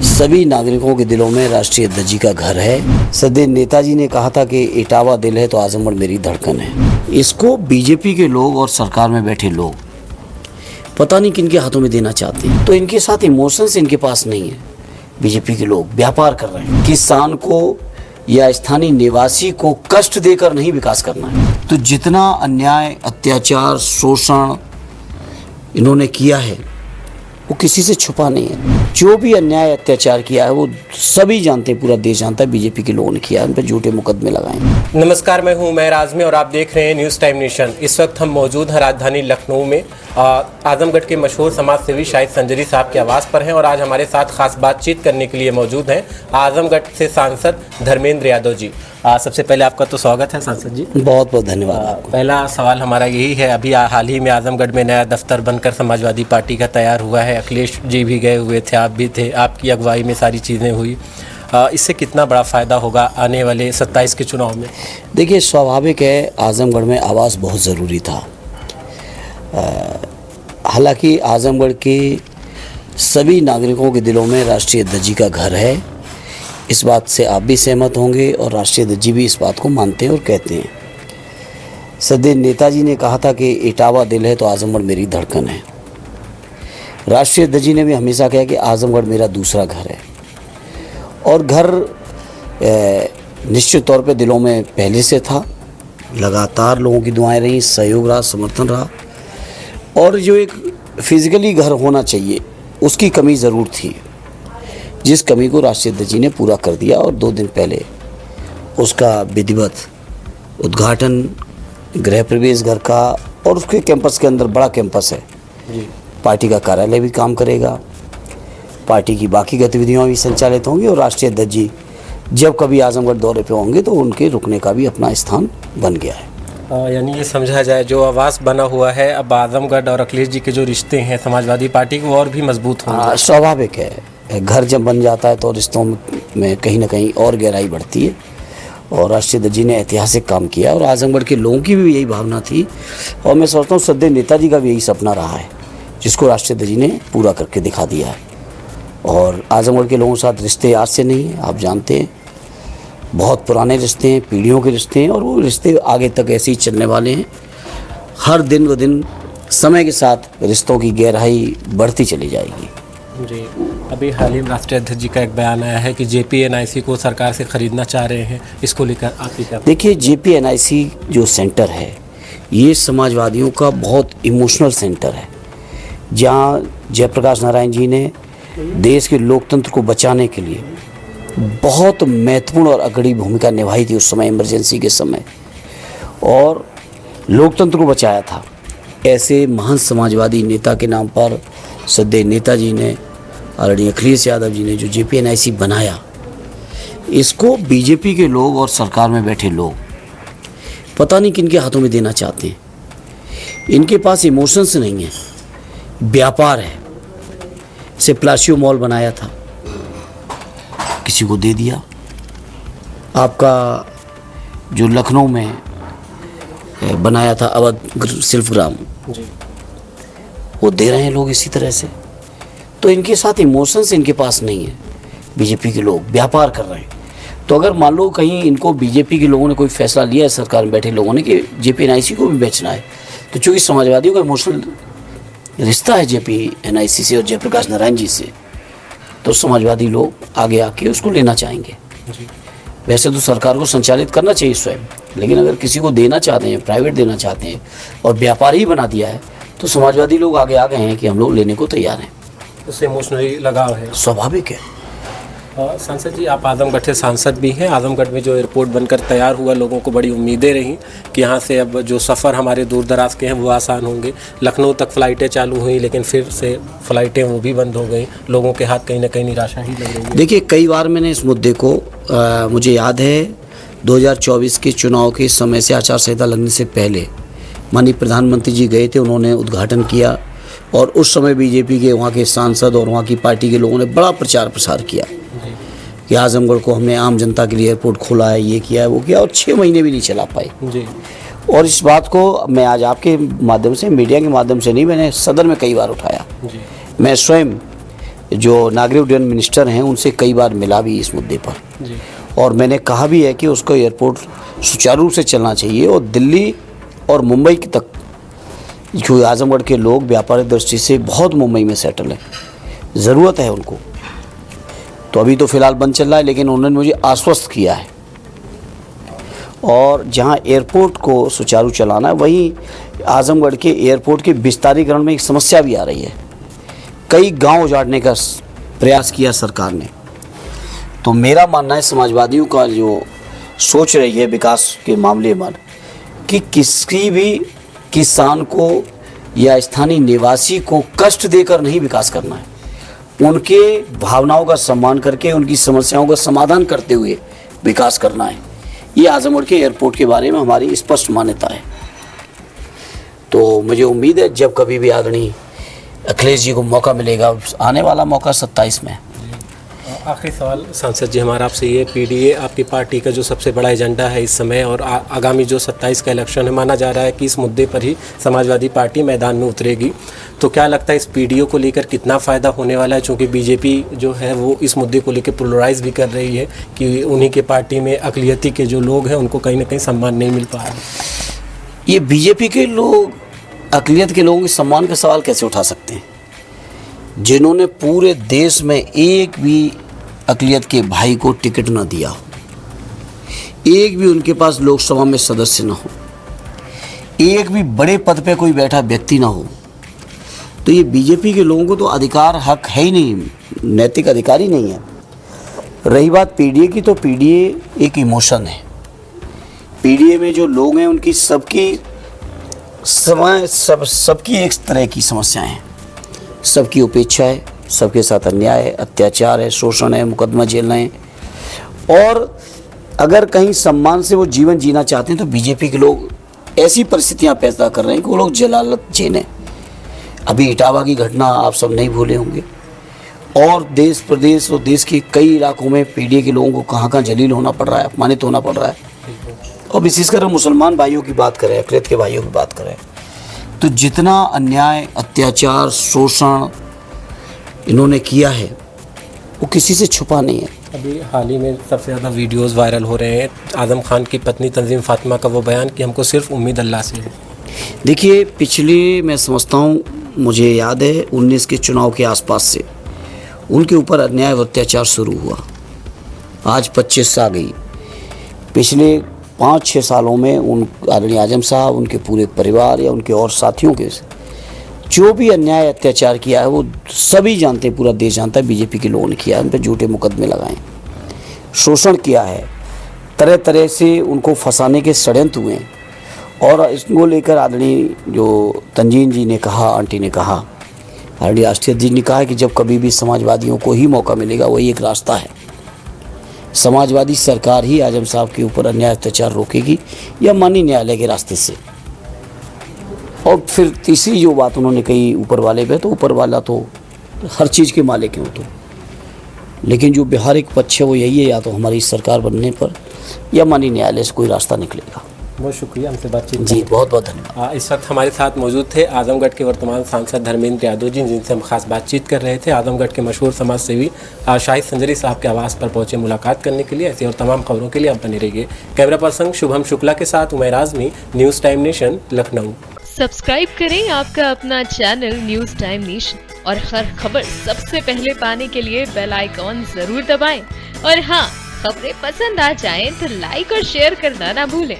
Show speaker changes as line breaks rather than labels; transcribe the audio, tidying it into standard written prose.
सभी नागरिकों के दिलों में राष्ट्रीय ध्वज का घर है। सदैव नेताजी ने कहा था कि इटावा दिल है तो आजमगढ़ मेरी धड़कन है। इसको बीजेपी के लोग और सरकार में बैठे लोग पता नहीं किनके हाथों में देना चाहते हैं। तो इनके साथ इमोशंस इनके पास नहीं है। बीजेपी के लोग व्यापार कर रहे हैं। किसान को या स्थानीय निवासी को कष्ट देकर नहीं विकास करना है। तो जितना अन्याय, अत्याचार, शोषण इन्होंने किया है वो किसी से छुपा नहीं है। जो भी अन्याय अत्याचार किया है वो सभी जानते हैं, पूरा देश जानता है बीजेपी के लोगों ने किया है। उन पर झूठे मुकदमे लगाए।
नमस्कार, मैं हूं मेहर आज़मी और आप देख रहे हैं न्यूज़ टाइम नेशन। इस वक्त हम मौजूद हैं राजधानी लखनऊ में आजमगढ़ के मशहूर समाज सेवी शाहिद संजरी साहब के आवास पर हैं और आज हमारे साथ खास बातचीत करने के लिए मौजूद हैं आजमगढ़ से सांसद धर्मेंद्र यादव जी। सबसे पहले आपका तो स्वागत है सांसद जी।
बहुत बहुत धन्यवाद आपको।
पहला सवाल हमारा यही है, अभी हाल ही में आजमगढ़ में नया दफ्तर बनकर समाजवादी पार्टी का तैयार हुआ है। अखिलेश जी भी गए हुए थे, आप भी थे, आपकी अगुवाई में सारी चीज़ें हुई। इससे कितना बड़ा फ़ायदा होगा आने वाले 27 के चुनाव में?
देखिए, स्वाभाविक है आजमगढ़ में आवास बहुत ज़रूरी था। हालांकि आजमगढ़ के सभी नागरिकों के दिलों में राष्ट्रीय ध्वज का घर है। इस बात से आप भी सहमत होंगे और राष्ट्रीय ध्वज भी इस बात को मानते हैं और कहते हैं। सदैव नेताजी ने कहा था कि इटावा दिल है तो आजमगढ़ मेरी धड़कन है। राष्ट्रीय ध्वज ने भी हमेशा कहा कि आजमगढ़ मेरा दूसरा घर है। और घर निश्चित तौर पे दिलों में पहले से था। लगातार लोगों की दुआएं रही, सहयोग रहा, समर्थन रहा। और जो एक फिजिकली घर होना चाहिए उसकी कमी ज़रूर थी, जिस कमी को राष्ट्रीय ध्वज ने पूरा कर दिया। और 2 दिन पहले उसका विधिवत उद्घाटन गृह प्रवेश घर का, और उसके कैंपस के अंदर बड़ा कैंपस है जी। पार्टी का कार्यालय भी काम करेगा, पार्टी की बाकी गतिविधियाँ भी संचालित होंगी और राष्ट्रीय ध्वज जब कभी आजमगढ़ दौरे पे होंगे तो उनके रुकने का भी अपना स्थान बन गया है।
यानी ये समझा जाए जो आवास बना हुआ है, अब आजमगढ़ और अखिलेश जी के जो रिश्ते हैं समाजवादी पार्टी के वो और भी मजबूत होंगे।
स्वाभाविक है, घर जब बन जाता है तो रिश्तों में कहीं ना कहीं और गहराई बढ़ती है। और राष्ट्रीय ध्वज ने ऐतिहासिक काम किया और आजमगढ़ के लोगों की भी यही भावना थी। और मैं सोचता हूँ सदैव नेताजी का भी यही सपना रहा है, जिसको राष्ट्रीय ध्वज ने पूरा करके दिखा दिया है। और आजमगढ़ के लोगों के साथ रिश्ते आज से नहीं है, आप जानते हैं, बहुत पुराने रिश्ते हैं, पीढ़ियों के रिश्ते हैं। और वो रिश्ते आगे तक ऐसे ही चलने वाले हैं। हर दिन व दिन समय के साथ रिश्तों की गहराई बढ़ती चली जाएगी
जी। अभी हाल ही में राष्ट्रीय ध्वज जी का एक बयान आया है कि JPNIC को सरकार से ख़रीदना चाह रहे हैं, इसको लेकर आप ही क्या? देखिए,
JPNIC जो सेंटर है ये समाजवादियों का बहुत इमोशनल सेंटर है, जहाँ जयप्रकाश नारायण जी ने देश के लोकतंत्र को बचाने के लिए बहुत महत्वपूर्ण और अग्रणी भूमिका निभाई थी उस समय, इमरजेंसी के समय, और लोकतंत्र को बचाया था। ऐसे महान समाजवादी नेता के नाम पर सदैव नेताजी ने, आदरणीय अखिलेश यादव जी ने जो JPNIC बनाया, इसको बीजेपी के लोग और सरकार में बैठे लोग पता नहीं किनके हाथों में देना चाहते हैं। इनके पास इमोशंस नहीं है, व्यापार है। से प्लासियो मॉल बनाया था, किसी को दे दिया। आपका जो लखनऊ में बनाया था अवध शिल्पग्राम, वो दे रहे हैं लोग इसी तरह से। तो इनके साथ इमोशंस इनके पास नहीं है। बीजेपी के लोग व्यापार कर रहे हैं। तो अगर मान लो कहीं इनको बीजेपी के लोगों ने कोई फैसला लिया है, सरकार में बैठे लोगों ने, कि JPNIC को भी बेचना है, तो चूँकि समाजवादियों का इमोशनल रिश्ता है JPNIC से और जयप्रकाश नारायण जी से, तो समाजवादी लोग आगे आके उसको लेना चाहेंगे जी। वैसे तो सरकार को संचालित करना चाहिए स्वयं, लेकिन अगर किसी को देना चाहते हैं, प्राइवेट देना चाहते हैं और व्यापार ही बना दिया है, तो समाजवादी लोग आगे आ गए हैं कि हम लोग लेने को तैयार हैं।
उससे इमोशनली लगाव है,
स्वाभाविक है।
सांसद जी, आप आजमगढ़ से सांसद भी हैं। आजमगढ़ में जो एयरपोर्ट बनकर तैयार हुआ, लोगों को बड़ी उम्मीदें रहीं कि यहाँ से अब जो सफ़र हमारे दूर दराज के हैं वो आसान होंगे। लखनऊ तक फ़्लाइटें चालू हुई, लेकिन फिर से फ़्लाइटें वो भी बंद हो गई। लोगों के हाथ कहीं ना कहीं निराशा ही लग रही है।
देखिए, कई बार मैंने इस मुद्दे को मुझे याद है 2024 के चुनाव के समय से, आचार संहिता लगने से पहले माननीय प्रधानमंत्री जी गए थे, उन्होंने उद्घाटन किया। और उस समय बीजेपी के वहाँ के सांसद और वहाँ की पार्टी के लोगों ने बड़ा प्रचार प्रसार किया कि आजमगढ़ को हमने आम जनता के लिए एयरपोर्ट खोला है, ये किया है, वो किया, और 6 महीने भी नहीं चला पाए जी। और इस बात को मैं आज आपके माध्यम से, मीडिया के माध्यम से नहीं, मैंने सदन में कई बार उठाया जी। मैं स्वयं जो नागरिक उड्डयन मिनिस्टर हैं उनसे कई बार मिला भी इस मुद्दे पर
जी।
और मैंने कहा भी है कि उसको एयरपोर्ट सुचारू रूप से चलना चाहिए और दिल्ली और मुंबई तक, क्योंकि आजमगढ़ के लोग व्यापारिक दृष्टि से बहुत मुंबई में सेटल हैं, ज़रूरत है उनको। तो अभी तो फ़िलहाल बंद चल रहा है, लेकिन उन्होंने मुझे आश्वस्त किया है। और जहां एयरपोर्ट को सुचारू चलाना है, वहीं आजमगढ़ के एयरपोर्ट के विस्तारीकरण में एक समस्या भी आ रही है। कई गांव उजाड़ने का प्रयास किया सरकार ने। तो मेरा मानना है समाजवादियों का जो सोच रही है विकास के मामले में कि किसी भी किसान को या स्थानीय निवासी को कष्ट देकर नहीं विकास करना है, उनके भावनाओं का सम्मान करके उनकी समस्याओं का समाधान करते हुए विकास करना है। ये आजमगढ़ के एयरपोर्ट के बारे में हमारी स्पष्ट मान्यता है। तो मुझे उम्मीद है जब कभी भी आदरणीय अखिलेश जी को मौका मिलेगा, आने वाला मौका 27 में।
आखिरी सवाल सांसद जी हमारा आपसे ये, पीडीए आपकी पार्टी का जो सबसे बड़ा एजेंडा है इस समय, और आगामी जो 27 का इलेक्शन है, माना जा रहा है कि इस मुद्दे पर ही समाजवादी पार्टी मैदान में उतरेगी। तो क्या लगता है इस पीडीओ को लेकर कितना फ़ायदा होने वाला है? चूँकि बीजेपी जो है वो इस मुद्दे को लेकर पोलराइज भी कर रही है कि उन्हीं के पार्टी में अक़लियती के जो लोग हैं उनको कहीं ना कहीं सम्मान नहीं मिल पा रहा है।
ये बीजेपी के लोग अक़लियत के लोगों के सम्मान का सवाल कैसे उठा सकते हैं, जिन्होंने पूरे देश में एक भी अक़लियत के भाई को टिकट ना दिया हो, एक भी उनके पास लोकसभा में सदस्य ना हो, एक भी बड़े पद पे कोई बैठा व्यक्ति ना हो। तो ये बीजेपी के लोगों को तो अधिकार हक है ही नहीं, नैतिक अधिकार ही नहीं है। रही बात पीडीए की, तो पीडीए एक इमोशन है। पीडीए में जो लोग हैं उनकी सबकी सबकी एक तरह की समस्याएं हैं, सबकी उपेक्षा है, सबके साथ अन्याय है, अत्याचार है, शोषण है, मुकदमा झेलना है। और अगर कहीं सम्मान से वो जीवन जीना चाहते हैं तो बीजेपी के लोग ऐसी परिस्थितियां पैदा कर रहे हैं कि वो लोग जलालत झेलें। अभी इटावा की घटना आप सब नहीं भूले होंगे, और देश प्रदेश और देश के कई इलाकों में पीडीए के लोगों को कहाँ जलील होना पड़ रहा है, अपमानित होना पड़ रहा है। और विशेषकर मुसलमान भाइयों की बात करें, अक़लियत के भाइयों की बात करें, तो जितना अन्याय, अत्याचार, शोषण इन्होंने किया है वो किसी से छुपा नहीं है।
अभी हाल ही में सबसे ज़्यादा वीडियोस वायरल हो रहे हैं आज़म खान की पत्नी तंजीम फातिमा का वो बयान कि हमको सिर्फ उम्मीद अल्लाह से है।
देखिए, पिछले मैं समझता हूँ, मुझे याद है 19 के चुनाव के आसपास से उनके ऊपर अन्याय और अत्याचार शुरू हुआ। आज 25 आ गई। पिछले 5-6 सालों में उन आदरणीय आजम साहब, उनके पूरे परिवार या उनके और साथियों के जो भी अन्याय अत्याचार किया है वो सभी जानते हैं, पूरा देश जानता है बीजेपी के लोगों ने किया है। उन पर झूठे मुकदमे लगाए, शोषण किया है, तरह तरह से उनको फंसाने के षड्यंत्र हुए हैं। और इसको लेकर आदरणीय जो तंजीन जी ने कहा, आंटी ने कहा, आदरणीय आष्ठिया जी ने कहा कि जब कभी भी समाजवादियों को ही मौका मिलेगा वही एक रास्ता है, समाजवादी सरकार ही आजम साहब के ऊपर अन्याय अत्याचार रोकेगी या माननीय न्यायालय के रास्ते से। और फिर तीसरी जो बात उन्होंने कही ऊपर वाले पे, तो ऊपर वाला तो हर चीज़ के मालिक हैं वो तो, लेकिन जो व्यवहारिक पक्ष है वो यही है, या तो हमारी सरकार बनने पर या माननीय न्यायालय से कोई रास्ता निकलेगा।
बहुत शुक्रिया हमसे बातचीत।
जी बहुत बहुत धन्यवाद।
इस वक्त हमारे साथ मौजूद थे आजमगढ़ के वर्तमान सांसद धर्मेंद्र यादव जी, जिनसे हम खास बातचीत कर रहे थे। आजमगढ़ के मशहूर समाज सेवी शाहिद संजरी साहब के आवास पर पहुंचे मुलाकात करने के लिए। ऐसी और तमाम खबरों के लिए आप बने रहिए। कैमरा पर्सन शुभम शुक्ला के साथ Umair Azmi, news time nation, Lucknow.
Subscribe करें आपका अपना चैनल न्यूज़ टाइम नेशन, और हर खबर सबसे पहले पाने के लिए बेल आइकॉन जरूर दबाएं। और हाँ, खबरें पसंद आ जाएं तो लाइक और शेयर करना ना भूलें।